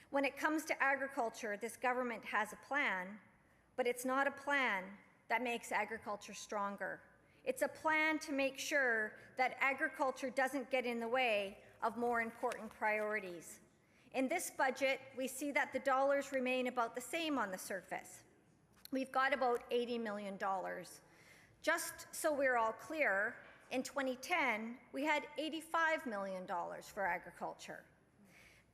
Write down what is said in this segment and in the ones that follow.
When it comes to agriculture, this government has a plan, but it's not a plan that makes agriculture stronger. It's a plan to make sure that agriculture doesn't get in the way of more important priorities. In this budget, we see that the dollars remain about the same on the surface. We've got about $80 million. Just so we're all clear, in 2010, we had $85 million for agriculture.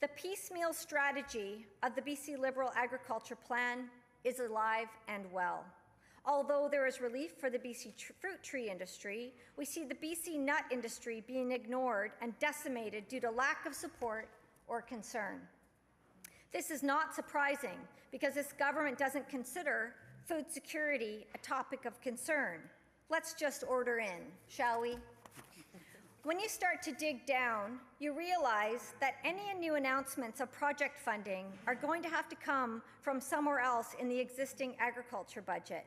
The piecemeal strategy of the BC Liberal Agriculture Plan is alive and well. Although there is relief for the BC fruit tree industry, we see the BC nut industry being ignored and decimated due to lack of support or concern. This is not surprising because this government doesn't consider food security a topic of concern. Let's just order in, shall we? When you start to dig down, you realize that any new announcements of project funding are going to have to come from somewhere else in the existing agriculture budget.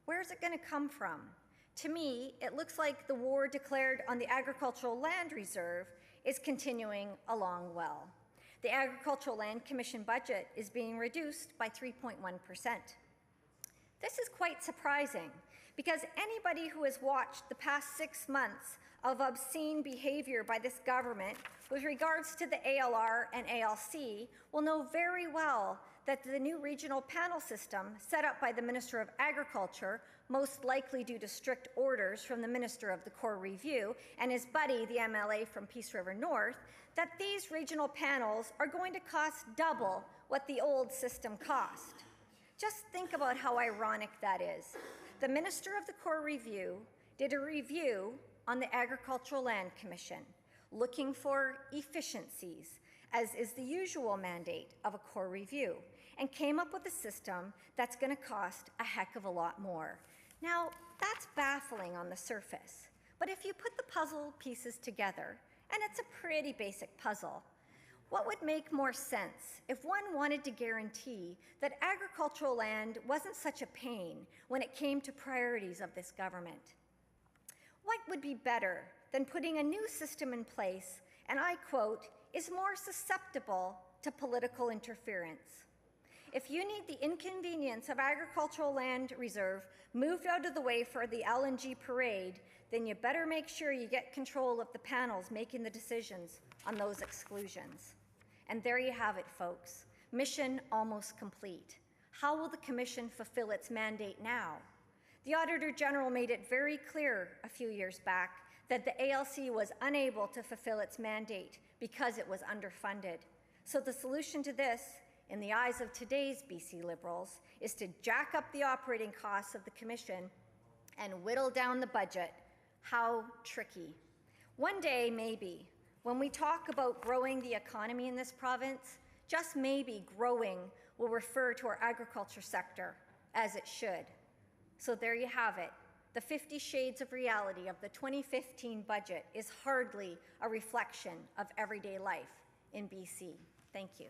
Where is it going to come from? To me, it looks like the war declared on the Agricultural Land Reserve is continuing along well. The Agricultural Land Commission budget is being reduced by 3.1%. This is quite surprising because anybody who has watched the past 6 months of obscene behavior by this government with regards to the ALR and ALC will know very well that the new regional panel system set up by the Minister of Agriculture, most likely due to strict orders from the Minister of the Core Review and his buddy, the MLA from Peace River North, that these regional panels are going to cost double what the old system cost. Just think about how ironic that is. The Minister of the Core Review did a review on the Agricultural Land Commission, looking for efficiencies, as is the usual mandate of a core review, and came up with a system that's going to cost a heck of a lot more. Now, that's baffling on the surface, but if you put the puzzle pieces together, and it's a pretty basic puzzle, what would make more sense if one wanted to guarantee that agricultural land wasn't such a pain when it came to priorities of this government? What would be better than putting a new system in place, and I quote, is more susceptible to political interference? If you need the inconvenience of agricultural land reserve moved out of the way for the LNG parade, then you better make sure you get control of the panels making the decisions on those exclusions. And there you have it, folks. Mission almost complete. How will the Commission fulfill its mandate now? The Auditor General made it very clear a few years back that the ALC was unable to fulfill its mandate because it was underfunded. So the solution to this, in the eyes of today's BC Liberals, is to jack up the operating costs of the Commission and whittle down the budget. How tricky. One day, maybe, when we talk about growing the economy in this province, just maybe growing will refer to our agriculture sector, as it should. So there you have it. The 50 shades of reality of the 2015 budget is hardly a reflection of everyday life in BC. Thank you.